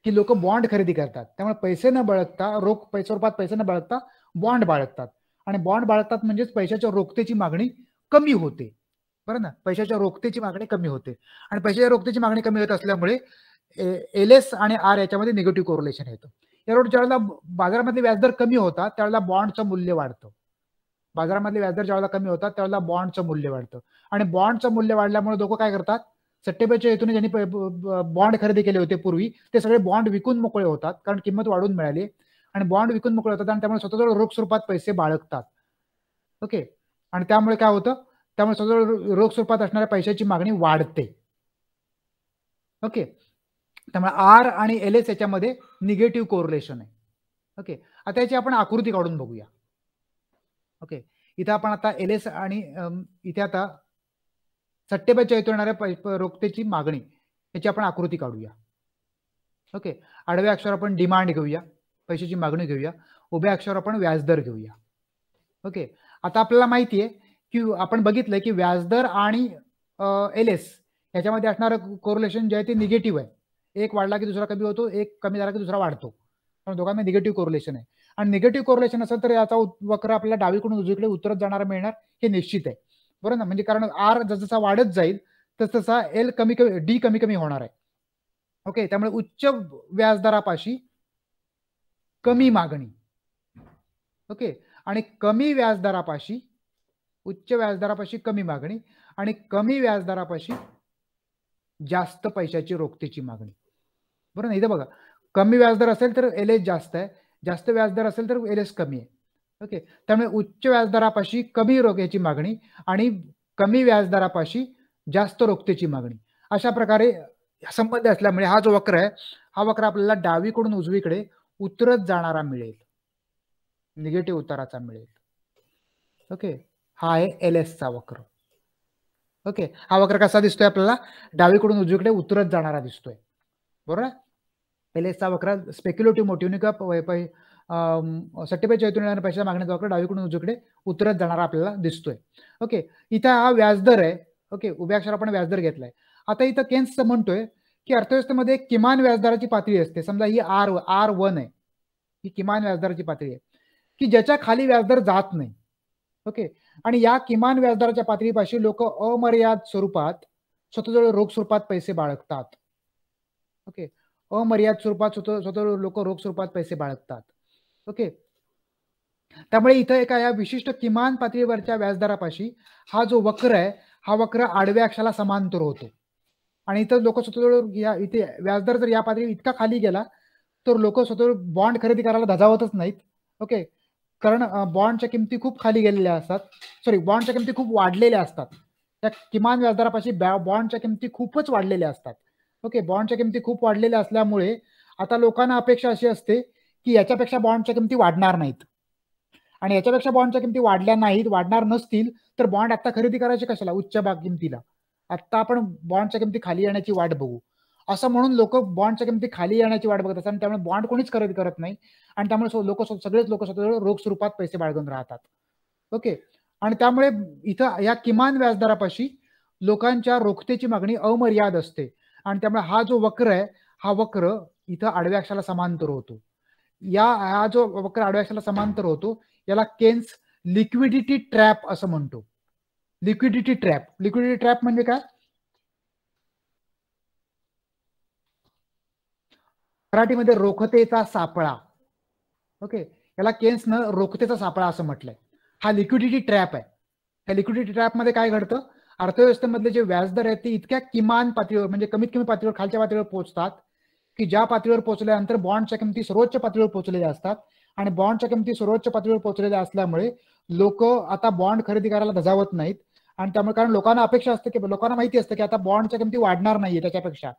की लोक बॉन्ड खरेदी करतात. त्यामुळे पैसे न बाळगता रोख स्वरूपात पैसे न बाळगता बॉन्ड बाळगतात आणि बॉन्ड बाळगतात म्हणजेच पैशाच्या रोखतेची मागणी कमी होते. बरं ना, पैशाच्या रोखतेची मागणी कमी होते आणि पैशाच्या रोखतेची मागणी कमी होत असल्यामुळे एलएस आणि आर याच्यामध्ये निगेटिव्ह कोरिलेशन येतं. यावर ज्यावेळेला बाजारामधले व्याजदर कमी होतात त्यावेळेला बॉन्डचं मूल्य वाढतं. बाजारामधले व्याजदर ज्यावेळेला कमी होतात त्यावेळेला बॉन्डचं मूल्य वाढतं आणि बॉन्डचं मूल्य वाढल्यामुळे लोक काय करतात? सट्टेबाजीच्या हेतूने ज्यांनी बॉन्ड खरेदी केले होते पूर्वी ते सगळे बॉन्ड विकून मोकळे होतात कारण किंमत वाढून मिळाली आणि बॉन्ड विकून मोकळे होतात आणि त्यामुळे स्वतःजवळ रोख स्वरूपात पैसे बाळगतात. ओके, आणि त्यामुळे काय होतं? त्यामुळे स्वतःजवळ रोख स्वरूपात असणाऱ्या पैशाची मागणी वाढते. ओके, त्यामुळे आर आणि एल एस याच्यामध्ये निगेटिव्ह कोरिलेशन आहे. ओके, आता याची आपण आकृती काढून बघूया. ओके, इथं आपण आता एल एस आणि इथे आता सट्टेबाजीच्या हेतूने येणाऱ्या रोखतेची मागणी याची आपण आकृती काढूया. ओके, आडव्या अक्षरावर आपण डिमांड घेऊया, पैशाची मागणी घेऊया. उभ्या अक्षरावर आपण व्याजदर घेऊया. ओके, आता आपल्याला माहिती आहे की आपण बघितलंय की व्याजदर आणि एल एस ह्याच्यामध्ये असणारं कोरिलेशन जे आहे ते निगेटिव्ह आहे. एक वाढला की दुसरा कमी होतो, एक कमी झाला की दुसरा वाढतो. कारण दोघांमध्ये निगेटिव्ह कोरिलेशन आहे आणि निगेटिव्ह कोरिलेशन असेल तर याचा वक्र आपल्याला डावीकडून उजवीकडे उतरत जाणारा मिळणार हे निश्चित आहे. बरोबर ना, म्हणजे कारण आर जसा वाढत जाईल तसा एल डी कमी कमी होणार आहे. ओके, त्यामुळे उच्च व्याजदरापाशी कमी मागणी. ओके, आणि कमी व्याजदरापाशी उच्च व्याजदरापाशी कमी मागणी आणि कमी व्याजदरापाशी जास्त पैशाची रोखतेची मागणी. बरोबर ना, इथे बघा कमी व्याजदर असेल तर एल एस जास्त आहे, जास्त व्याजदर असेल तर एल एस कमी आहे. ओके, त्यामुळे उच्च व्याजदरापाशी कमी रोख्याची मागणी आणि कमी व्याजदरापाशी जास्त रोखतेची मागणी अशा प्रकारे संबंध असल्यामुळे हा जो वक्र आहे हा वक्र आपल्याला डावीकडून उजवीकडे उतरत जाणारा मिळेल, निगेटिव्ह उताराचा मिळेल. ओके, हा आहे एल एस चा वक्र. ओके, हा वक्र कसा दिसतोय? आपल्याला डावीकडून उजवीकडे उतरत जाणारा दिसतोय. बरोबर, एल एस चा वक्र स्पेक्युलेटिव्ह मोटिव्हने का सट्टेबाजीच्या हेतूने येणाऱ्या पैशाच्या मागणीचा वक्र डावीकडून उजवीकडे उतरत जाणारा आपल्याला दिसतोय. ओके, इथं हा व्याजदर आहे. ओके, उभ्या अक्षर आपण व्याजदर घेतलाय. आता इथं केन्स म्हणतोय की अर्थव्यवस्थेमध्ये एक किमान व्याजदराची पातळी असते. समजा ही R1 आहे, ही किमान व्याजदराची पातळी आहे की ज्याच्या खाली व्याजदर जात नाही. ओके, आणि या किमान व्याजदराच्या पातळीपाशी लोक अमर्याद स्वरूपात स्वतःजवळ रोख स्वरूपात पैसे बाळगतात. ओके, अमर्याद स्वरूपात स्वतः लोक रोख स्वरूपात पैसे बाळगतात. ओके, त्यामुळे इथं एका या विशिष्ट किमान पातळीवरच्या व्याजदरापाशी हा जो वक्र आहे हा वक्र आडव्या अक्षाला समांतर होतो आणि इथं लोक स्वतःजवळ इथे व्याजदर जर या पातळी इतका खाली गेला तर लोक स्वतः बॉन्ड खरेदी करायला धजावतच नाहीत. ओके, कारण बॉन्डच्या किमती खूप खाली गेलेल्या असतात, बॉन्डच्या किमती खूप वाढलेल्या असतात. त्या किमान व्याजदरापाशी बॉन्डच्या किमती खूपच वाढलेल्या असतात. ओके, बॉन्डच्या किमती खूप वाढलेल्या असल्यामुळे आता लोकांना अपेक्षा अशी असते की याच्यापेक्षा बॉन्डच्या किमती वाढणार नाहीत आणि याच्यापेक्षा बॉन्डच्या किमती वाढल्या नाहीत, वाढणार नसतील तर बॉन्ड आता खरेदी करायचे कशाला उच्च किमतीला. आता आपण बॉन्डच्या किमती खाली येण्याची वाट बघू असं म्हणून लोक बॉन्डच्या किमती खाली येण्याची वाट बघत असतात आणि त्यामुळे बॉन्ड कोणीच खरेदी करत नाही आणि त्यामुळे सगळेच लोक स्वतः रोख स्वरूपात पैसे बाळगून राहतात. ओके. आणि त्यामुळे इथं या किमान व्याजदरापाशी लोकांच्या रोखतेची मागणी अमर्याद असते आणि त्यामुळे हा जो वक्र आहे हा वक्र इथं आडव्या अक्षाला समांतर होतो. हा जो वक्र आडव्या अक्षाला समांतर होतो याला केन्स लिक्विडिटी ट्रॅप असं म्हणतो. लिक्विडिटी ट्रॅप म्हणजे काय? मराठीमध्ये रोखतेचा सापळा. ओके. याला केन्सनं रोखतेचा सापळा असं म्हटलंय. हा लिक्विडिटी ट्रॅप आहे. या लिक्विडिटी ट्रॅप मध्ये काय घडतं, अर्थव्यवस्थेमधले जे व्याजदर आहेत ते इतक्या किमान पातळीवर म्हणजे कमीत कमी पातळीवर खालच्या पातळीवर पोहोचतात की ज्या पातळीवर पोहोचल्यानंतर बॉन्डच्या किमती सर्वोच्च पातळीवर पोहोचलेल्या असतात आणि बॉन्डच्या किमती सर्वोच्च पातळीवर पोहोचलेल्या असल्यामुळे लोक आता बॉन्ड खरेदी करायला धजावत नाहीत आणि त्यामुळे कारण लोकांना अपेक्षा असते की लोकांना माहिती असतं की आता बॉन्डच्या किमती वाढणार नाहीये, त्याच्यापेक्षा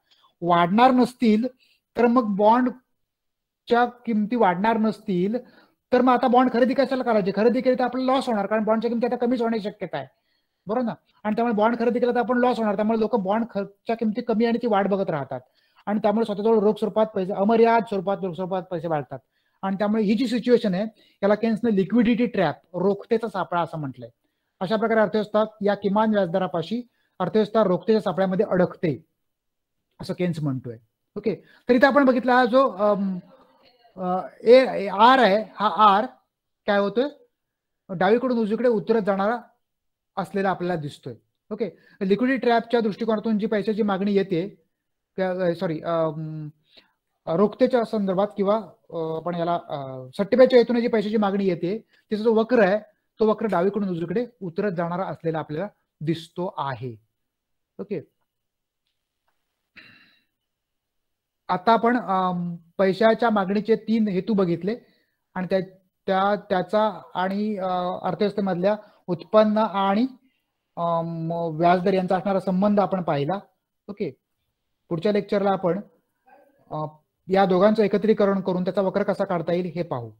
वाढणार नसतील तर मग बॉन्डच्या किमती वाढणार नसतील तर मग आता बॉन्ड खरेदी कशाला करायची, खरेदी केली तर आपल्याला लॉस होणार कारण बॉन्डच्या किमती आता कमीच होण्याची शक्यता आहे, बरोबर ना. आणि त्यामुळे बॉन्ड खरेदी केला तर आपण लॉस होणार, त्यामुळे लोक बॉन्डच्या किमती कमी आणि ती वाढ बघत राहतात आणि त्यामुळे स्वतःजवळ रोख स्वरूपात पैसे अमर्याद स्वरूपात पैसे वाढतात आणि त्यामुळे ही जी सिच्युएशन आहे याला केन्सने लिक्विडिटी ट्रॅप रोखतेचा सापळा असं म्हटलंय. अशा प्रकारे अर्थव्यवस्था या किमान व्याजदरापाशी अर्थव्यवस्था रोखतेच्या सापळ्यामध्ये अडकते असं केन्स म्हणतोय. ओके. तर इथे आपण बघितला हा जो आर आहे हा आर काय होतोय डावीकडून उजवीकडे उतरत जाणारा असलेला आपल्याला दिसतोय. ओके. लिक्विडिटी ट्रॅपच्या दृष्टिकोनातून जी पैशाची मागणी येते रोखतेच्या संदर्भात किंवा आपण याला सट्टेबाजीच्या हेतूने जी पैशाची मागणी येते त्याचा जो वक्र आहे तो वक्र डावीकडून उजवीकडे उतरत जाणारा असलेला आपल्याला दिसतो आहे. ओके. आता आपण पैशाच्या मागणीचे 3 हेतू बघितले आणि त्याचा आणि अर्थव्यवस्थेमधल्या उत्पन्न आणि व्याजदर यांचा असणारा संबंध आपण पाहिला. ओके. पुढच्या लेक्चरला आपण या दोघांचं एकत्रीकरण करून त्याचा वक्र कसा काढता येईल हे पाहू.